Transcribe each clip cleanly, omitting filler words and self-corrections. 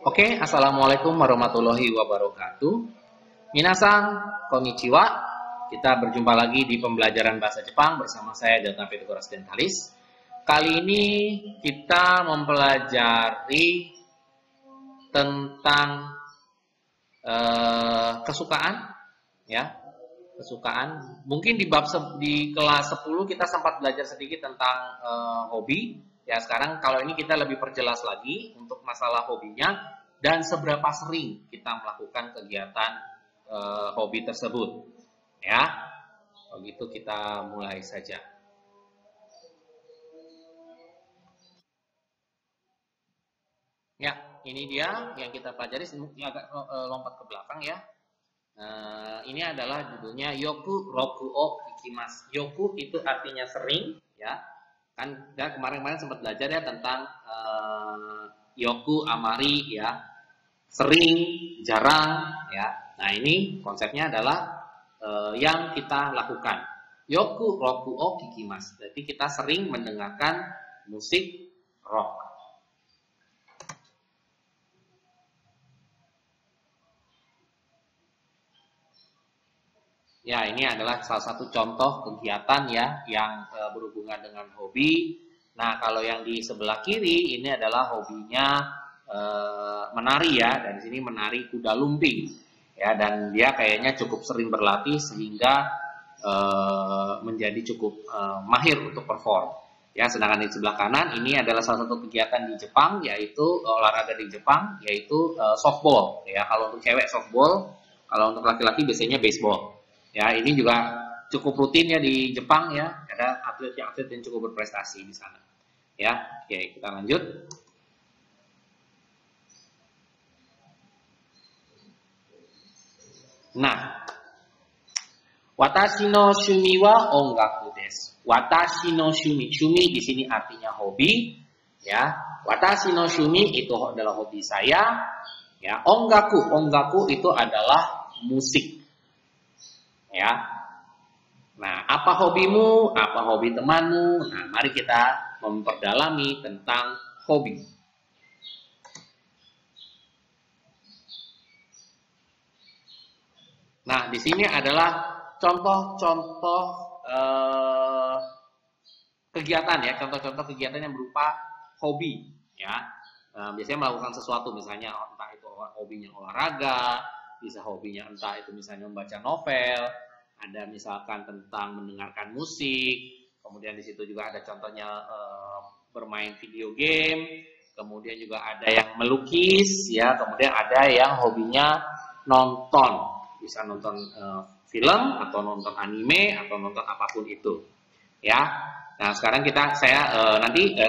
Oke, Assalamualaikum warahmatullahi wabarakatuh. Minasan, konnichiwa. Kita berjumpa lagi di pembelajaran bahasa Jepang bersama saya Data Pitagoras Dentalis. Kali ini kita mempelajari tentang kesukaan, ya, kesukaan. Mungkin di kelas 10 kita sempat belajar sedikit tentang hobi. Ya, sekarang kalau ini kita lebih perjelas lagi untuk masalah hobinya dan seberapa sering kita melakukan kegiatan hobi tersebut. Ya, kalau gitu kita mulai saja. Ya, ini dia yang kita pelajari. Ini agak lompat ke belakang ya. Ini adalah judulnya Yoku Roku o Ikimasu. Yoku itu artinya sering, ya. Kan ya, kemarin-kemarin sempat belajar ya tentang yoku, amari, ya, sering, jarang, ya. Nah, ini konsepnya adalah yang kita lakukan. Yoku roku o kikimasu. Jadi kita sering mendengarkan musik rock. Ya, ini adalah salah satu contoh kegiatan ya yang berhubungan dengan hobi. Nah, kalau yang di sebelah kiri ini adalah hobinya menari ya, dan di sini menari kuda lumping. Ya, dan dia kayaknya cukup sering berlatih sehingga menjadi cukup mahir untuk perform. Ya, sedangkan di sebelah kanan ini adalah salah satu kegiatan di Jepang, yaitu olahraga di Jepang, yaitu softball. Ya, kalau untuk cewek softball, kalau untuk laki-laki biasanya baseball. Ya, ini juga cukup rutin ya di Jepang ya. Ada atlet yang cukup berprestasi di sana. Ya, oke, kita lanjut. Nah, watashi no shumi wa ongaku desu. Watashi no shumi, shumi di sini artinya hobi, ya. Watashi no shumi itu adalah hobi saya, ya. Ongaku itu adalah musik. Ya. Nah, apa hobimu? Apa hobi temanmu? Nah, mari kita memperdalami tentang hobi. Nah, di sini adalah contoh-contoh kegiatan ya, contoh-contoh kegiatan yang berupa hobi, ya. Biasanya melakukan sesuatu, misalnya entah itu hobinya olahraga, bisa hobinya entah itu misalnya membaca novel, ada misalkan tentang mendengarkan musik, kemudian di situ juga ada contohnya bermain video game, kemudian juga ada yang melukis, ya, kemudian ada yang hobinya nonton, bisa nonton film atau nonton anime atau nonton apapun itu, ya. Nah, sekarang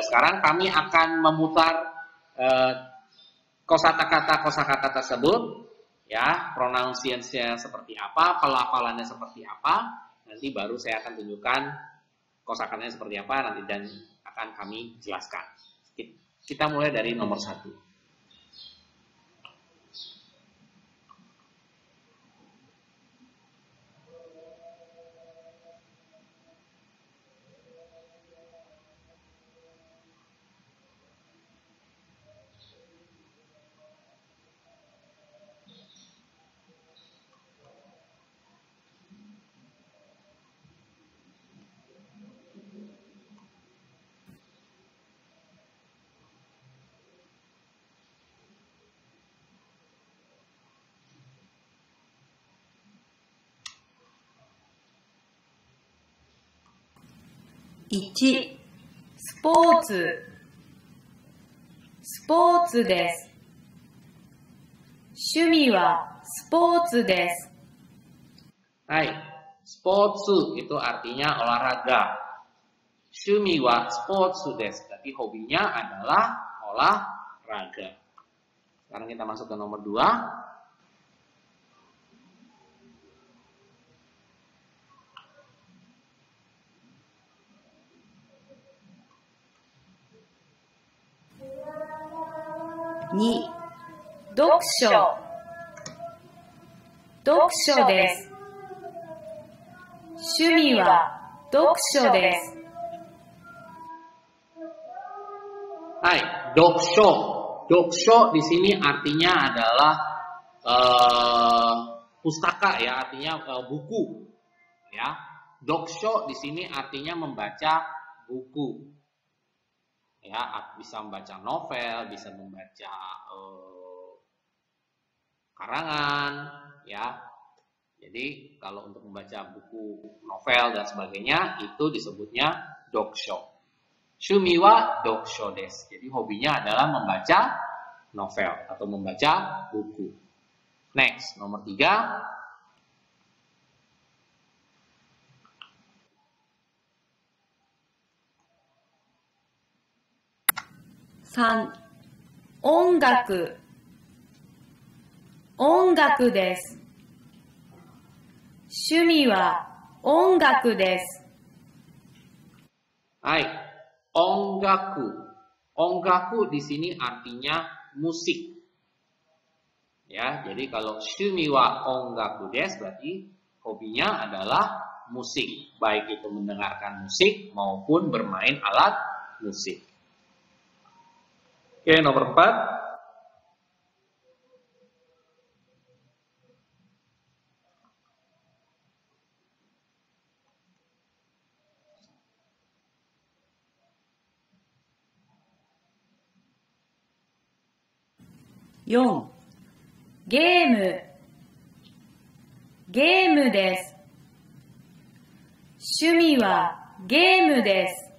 sekarang kami akan memutar kosakata tersebut. Ya, pronunciation-nya seperti apa, pelafalannya seperti apa, nanti baru saya akan tunjukkan kosakatanya seperti apa nanti dan akan kami jelaskan. Kita mulai dari nomor 1.1. スポーツ。スポーツです。趣味はスポーツです。Hai, sports itu artinya olahraga. Shumi wa sports desu, berarti hobinya adalah olahraga. Sekarang kita masuk ke nomor 2. Ni, 読書。読書です。趣味は読書です。はい、読書 doksho di sini artinya adalah pustaka ya, artinya buku. Ya, doksho di sini artinya membaca buku. Ya, bisa membaca novel, bisa membaca karangan, ya. Jadi kalau untuk membaca buku novel dan sebagainya itu disebutnya doksho. Shumi wa doksho desu. Jadi hobinya adalah membaca novel atau membaca buku. Next, nomor 3. 3、音楽。音楽です。趣味は音楽です。Hai, ongaku. Ongaku di sini artinya musik. Ya, jadi kalau shumi wa ongaku desu berarti hobinya adalah musik, baik itu mendengarkan musik maupun bermain alat musik. Oke, nomor 4.4、ゲーム。ゲームです。趣味はゲームです。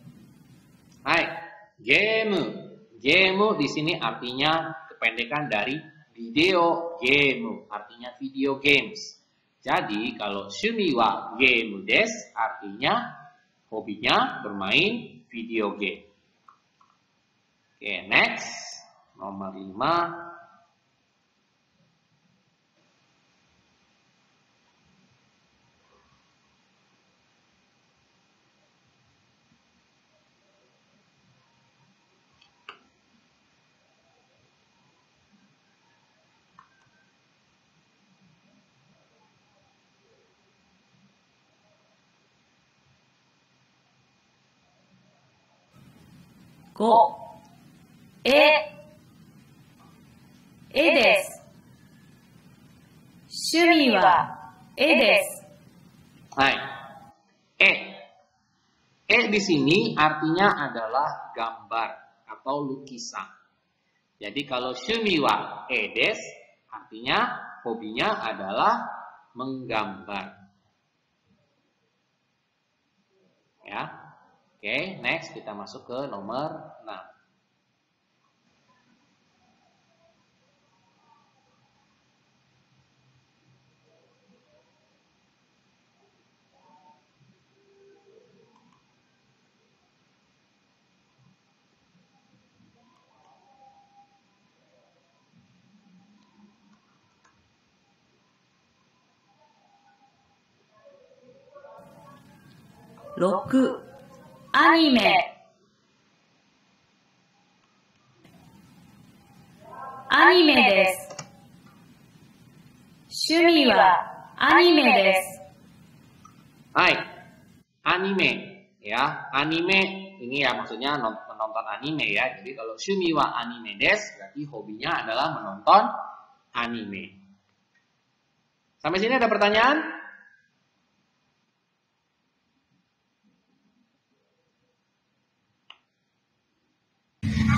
Hai, game. Game di sini artinya kependekan dari video game, artinya video games. Jadi kalau shumi wa game desu artinya hobinya bermain video game. Oke, next. Nomor 5.絵です。趣味は絵です。Hai. Di sini artinya adalah gambar atau lukisan. Jadi kalau shumi wa desu artinya hobinya adalah menggambar. Ya. Oke, next kita masuk ke nomor 6.6、アニメ。アニメです。趣味はアニメです。Hai, anime ya, anime ini ya maksudnya menonton anime ya. Jadi kalau shumi wa anime desu berarti hobinya adalah menonton anime. Sampai sini ada pertanyaan?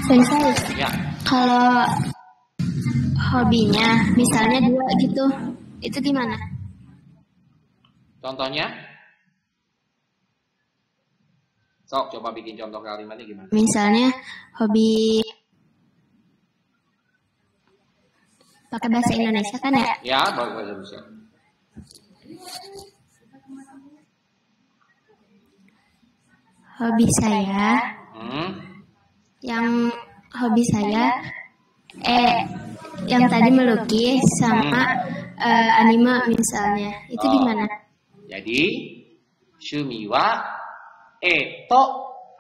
Sensei, Ya. kalau hobinya misalnya 2 gitu, itu gimana? Contohnya? Sok, coba bikin contoh kalimatnya gimana? Misalnya hobi pakai bahasa Indonesia kan ya? Ya, bahasa Indonesia. Hobi saya, yang hobi saya, yang tadi melukis sama anime misalnya, itu gimana? Jadi, shumi wa to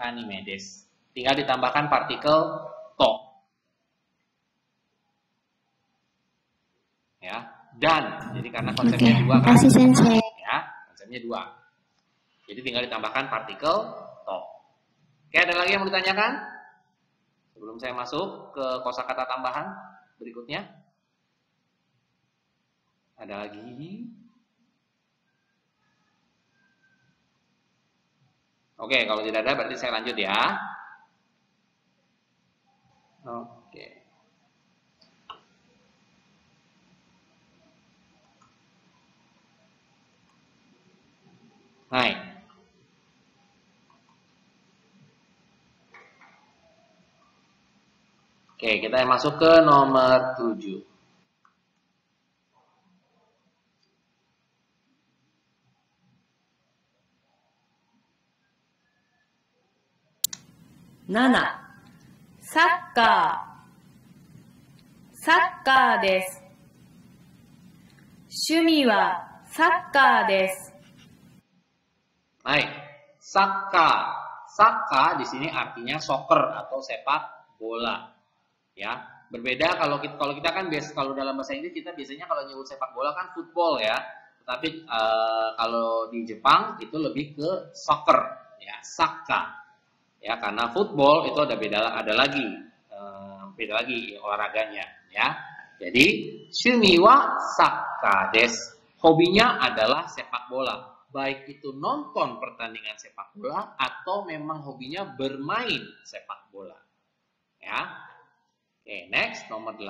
anime desu. Tinggal ditambahkan partikel to. Ya, dan. Jadi karena konsepnya dua kan? Kasih sensei. Ya, konsepnya 2. Jadi tinggal ditambahkan partikel to. Oke, ada lagi yang mau ditanyakan? Sebelum Sebelum saya masuk ke kosakata tambahan berikutnya. Ada lagi. Oke, kalau tidak ada berarti saya lanjut ya. Oke. Hai. Oke, kita masuk ke nomor 7. Nana. サッカー。サッカーです。趣味はサッカーです。Hai, sakka. Sakka di sini artinya soccer atau sepak bola. Ya, berbeda kalau kita kan kalau dalam bahasa Inggris kita biasanya kalau nyebut sepak bola kan football ya. Tetapi kalau di Jepang itu lebih ke soccer ya, sakka. Ya, karena football itu ada lagi olahraganya ya. Jadi shumi wa sakka desu. Hobinya adalah sepak bola. Baik itu nonton pertandingan sepak bola atau memang hobinya bermain sepak bola. Ya. Oke, next nomor 8.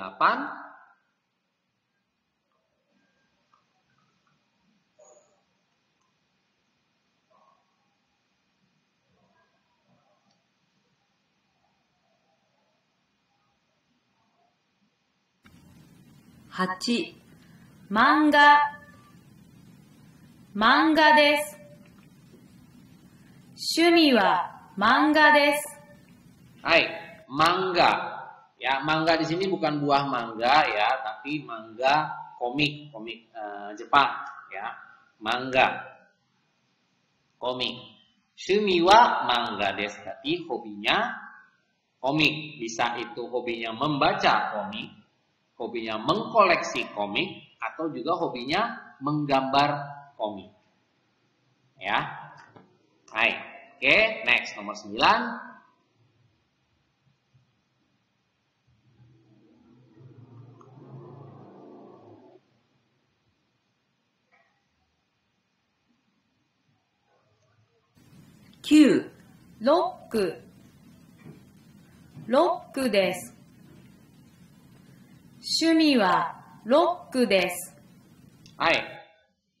Hachi. Manga. Manga desu. 趣味は漫画です。Hai, manga. Ya, manga di sini bukan buah mangga ya, tapi manga komik Jepang ya. Manga. Komik. Shumi wa manga desu. Tapi hobinya komik. Bisa itu hobinya membaca komik, hobinya mengkoleksi komik, atau juga hobinya menggambar komik. Ya. Hai. Oke, next nomor 9. Rock. Rock です。趣味はロックです。Hai,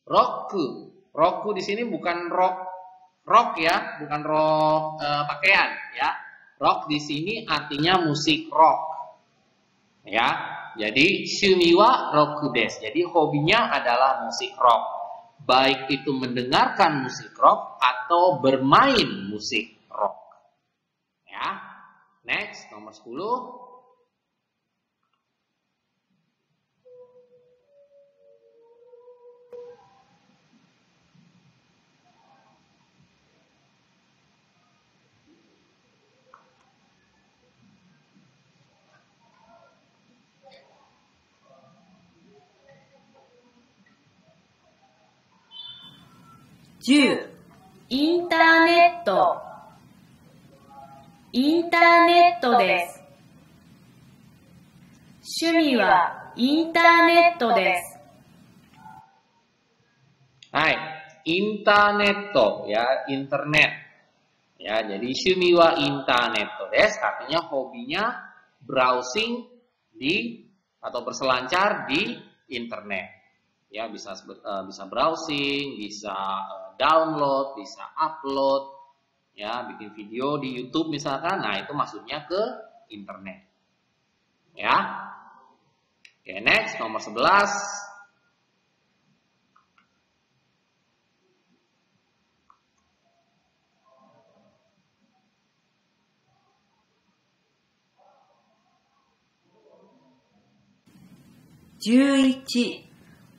roku. Roku di sini bukan rock ya, bukan rock pakaian ya. Rock di sini artinya musik rock. Ya. Jadi shumi wa roku desu. Jadi hobinya adalah musik rock. Baik itu mendengarkan musik rock atau bermain musik rock. Ya. Next, nomor 10.インターネット。インターネットです。趣味はインターネットです。Hai, internet ya, internet. Ya, jadi shumi wa internet desu artinya hobinya browsing atau berselancar di internet. Ya, bisa browsing, bisa download, bisa upload, ya, bikin video di YouTube misalkan. Nah, itu maksudnya ke internet. Ya. Oke, next nomor 11.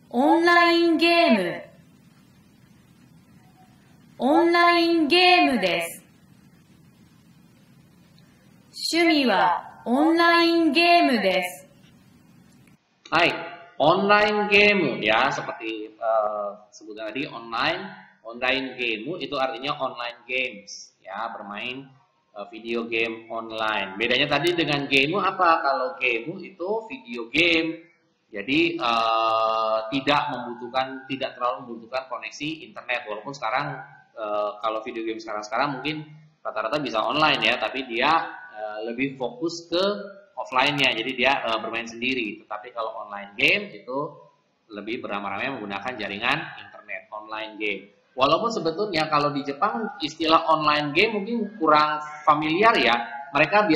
オンラインゲーム。オンラインゲームです。趣味はオンラインゲームです。Hai, online game ya, seperti sebutan tadi online game itu artinya online games ya, bermain video game online. Bedanya tadi dengan game apa? Kalau game itu video game, jadi tidak terlalu membutuhkan koneksi internet. Walaupun sekarang kalau video game sekarang mungkin rata-rata bisa online ya, tapi dia lebih fokus ke offline-nya, jadi dia bermain sendiri. Tetapi kalau online game itu lebih beramai-ramai menggunakan jaringan internet, online game. Walaupun sebetulnya kalau di Jepang istilah online game mungkin kurang familiar ya. Mereka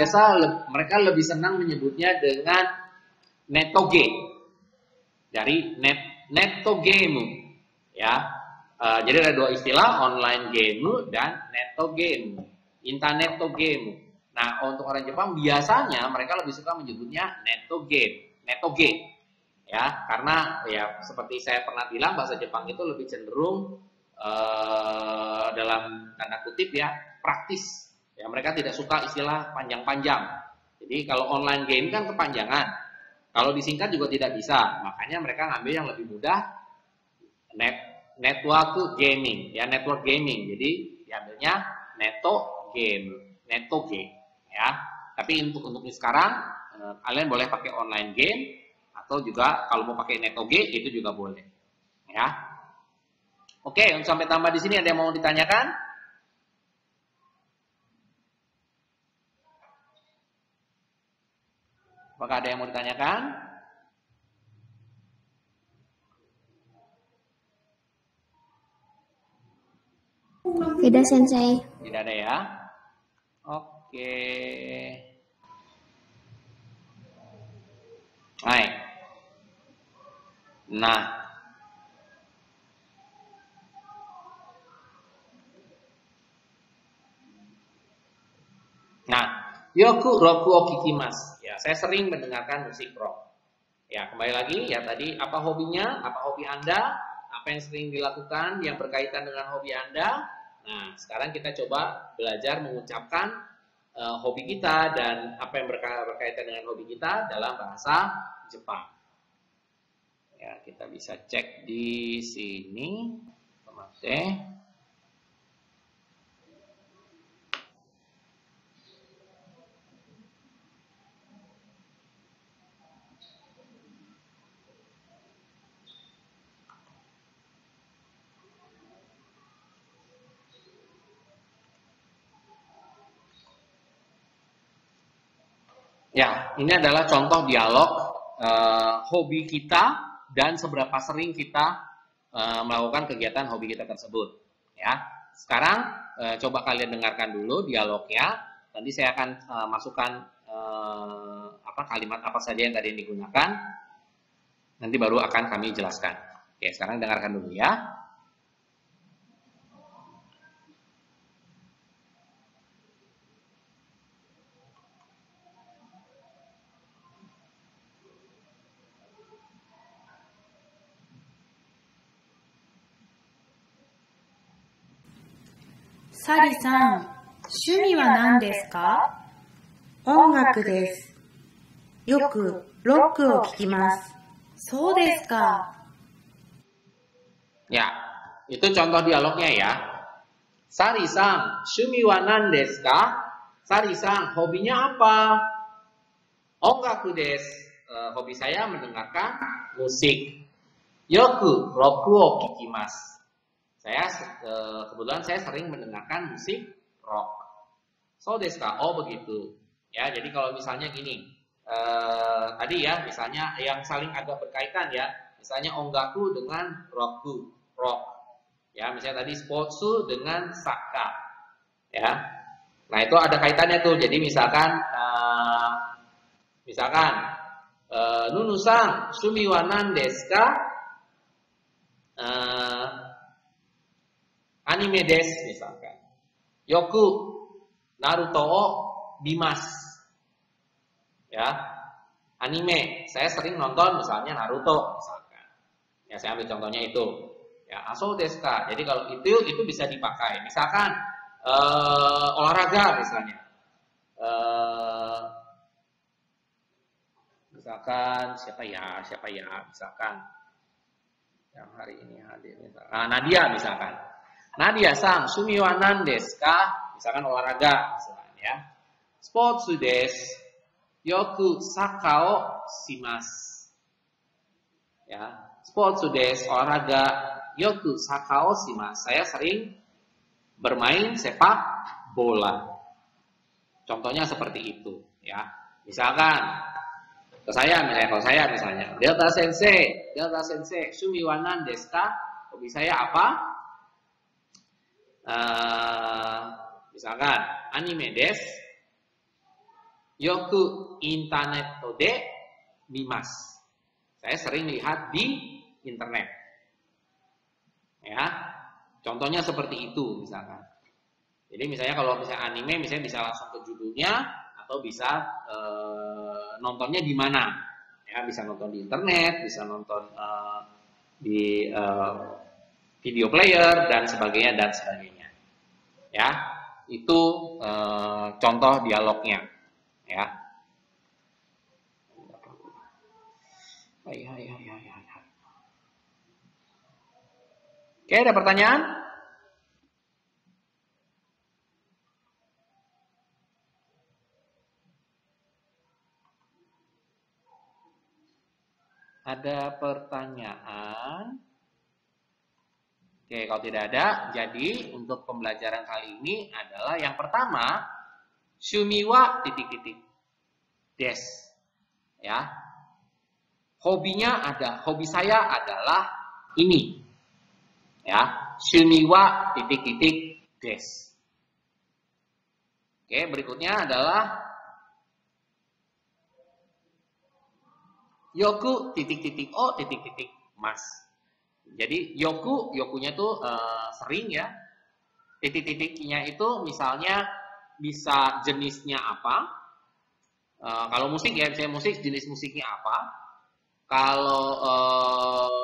lebih senang menyebutnya dengan netoge. Dari netogame ya. Jadi ada dua istilah, online game dan netogame, interneto-game. Nah, untuk orang Jepang biasanya mereka lebih suka menyebutnya netoge. Ya, karena ya seperti saya pernah bilang, bahasa Jepang itu lebih cenderung dalam tanda kutip ya praktis ya, mereka tidak suka istilah panjang-panjang. Jadi kalau online game kan kepanjangan, kalau disingkat juga tidak bisa, makanya mereka ngambil yang lebih mudah, network gaming ya, network gaming. Jadi diambilnya neto game ya. Tapi untuk sekarang kalian boleh pakai online game, atau juga kalau mau pakai netoge itu juga boleh ya. Oke, sampai tambah di sini ada yang mau ditanyakan? Apakah ada yang mau ditanyakan? Tidak, Sensei. Tidak ada ya? Oke. Baik. Nah, yoku roku o kikimasu. Ya, saya sering mendengarkan musik rock. Ya, kembali lagi ya tadi, apa hobinya? Apa hobi Anda? Apa yang sering dilakukan yang berkaitan dengan hobi Anda? Nah, sekarang kita coba belajar mengucapkan hobi kita dan apa yang berkaitan dengan hobi kita dalam bahasa Jepang. Ya, kita bisa cek di sini. Ya, ini adalah contoh dialog hobi kita dan seberapa sering kita melakukan kegiatan hobi kita tersebut. Ya, sekarang coba kalian dengarkan dulu dialognya. Nanti saya akan masukkan kalimat apa saja yang tadi digunakan. Nanti baru akan kami jelaskan. Oke, sekarang dengarkan dulu ya. Sariさん、趣味は何ですか？音楽です。よくロックを聴きます。そうですか。Ya, itu contoh dialognya ya. Sari-san, shumi wa nan desu ka? Sari-san, hobinya apa? Ongaku desu. Hobi saya mendengarkan musik. Yoku roku o kikimasu. Kebetulan saya sering mendengarkan musik rock. So desu ka? Oh begitu. Ya, jadi kalau misalnya gini, tadi ya, misalnya yang saling agak berkaitan ya, misalnya ongaku dengan rock. Ya, misalnya tadi sportsu dengan saka. Ya. Nah, itu ada kaitannya tuh. Jadi misalkan Nunu-san, shumi wa nan desu ka? Anime desu misalkan. Yoku Naruto o bimas. Ya. Anime, saya sering nonton misalnya Naruto misalkan. Ya, saya ambil contohnya itu. Ya, aso desu ka. Jadi kalau itu bisa dipakai. Misalkan olahraga misalnya. Misalkan siapa ya? Misalkan yang hari ini hadir misalkan. Nadia misalkan. Nadia-san, shumi wa nan desu ka? Misalkan olahraga misalkan ya. Sports desu. Yoku saka o shimasu. Ya, sports desu, olahraga. Yoku saka o shimasu. Saya sering bermain sepak bola. Contohnya seperti itu, ya. Misalkan kalau saya misalnya, Delta Sensei, shumi wa nan desu ka? Hobi saya apa? Misalkan anime desu. Yoku internet de mimasu. Saya sering lihat di internet. Ya. Contohnya seperti itu misalkan. Jadi misalnya kalau misalnya anime misalnya bisa langsung ke judulnya atau bisa nontonnya di mana. Ya, bisa nonton di internet, bisa nonton di video player dan sebagainya. Ya. Itu contoh dialognya. Ya. Oke, ada pertanyaan? Ada pertanyaan? Oke, kalau tidak ada, jadi untuk pembelajaran kali ini adalah yang pertama, shumi wa ... des. Ya. Hobi saya adalah ini. Ya, shumi wa ... des. Oke, berikutnya adalah yoku ... o ... mas. Jadi yokunya tuh sering ya. Titik-titiknya itu misalnya bisa jenisnya apa? Kalau musik ya, misalnya musik jenis musiknya apa? Kalau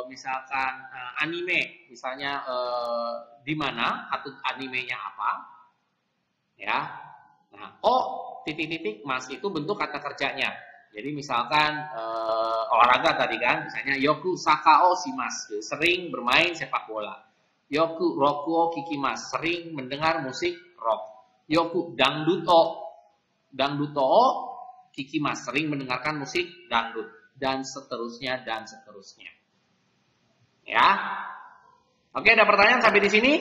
misalkan anime, misalnya di mana atau animenya apa? Ya. Nah, mas itu bentuk kata kerjanya. Jadi misalkan olahraga tadi kan, misalnya yoku saka o shimasu, sering bermain sepak bola. Yoku roku o kikimasu, sering mendengar musik rock. Yoku dangdut o kikimasu, sering mendengarkan musik dangdut, dan seterusnya. Ya. Oke, ada pertanyaan sampai di sini?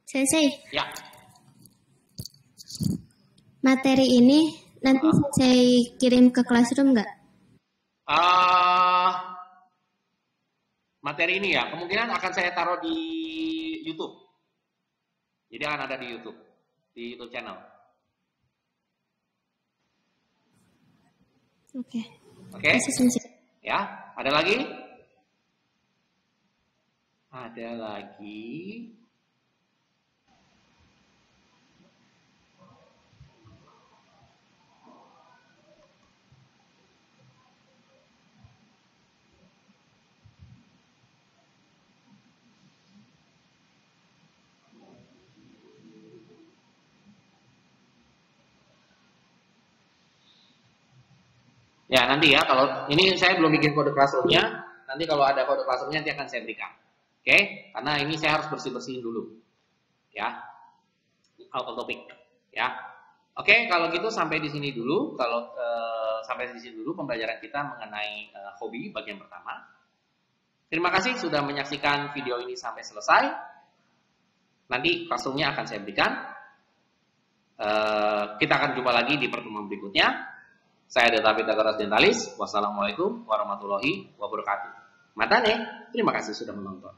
Sensei, Ya. materi ini nanti Sensei kirim ke classroom nggak? Materi ini ya, kemungkinan akan saya taruh di YouTube. Jadi akan ada di YouTube channel. Oke. Oke. Terima kasih, Sensei. Ya, ada lagi? Ada lagi. Ya, nanti ya, kalau ini saya belum bikin kode classroom-nya, nanti kalau ada kode classroom-nya nanti akan saya berikan. Oke? Karena ini saya harus bersih-bersihin dulu. Ya. Out of topic. Ya. Oke, kalau gitu sampai di sini dulu. Kalau sampai di sini dulu pembelajaran kita mengenai hobi bagian pertama. Terima kasih sudah menyaksikan video ini sampai selesai. Nanti classroom-nya akan saya berikan. Kita akan jumpa lagi di pertemuan berikutnya. Saya Delta Pythagoras Dentalis. Wassalamualaikum warahmatullahi wabarakatuh. Matane, terima kasih sudah menonton.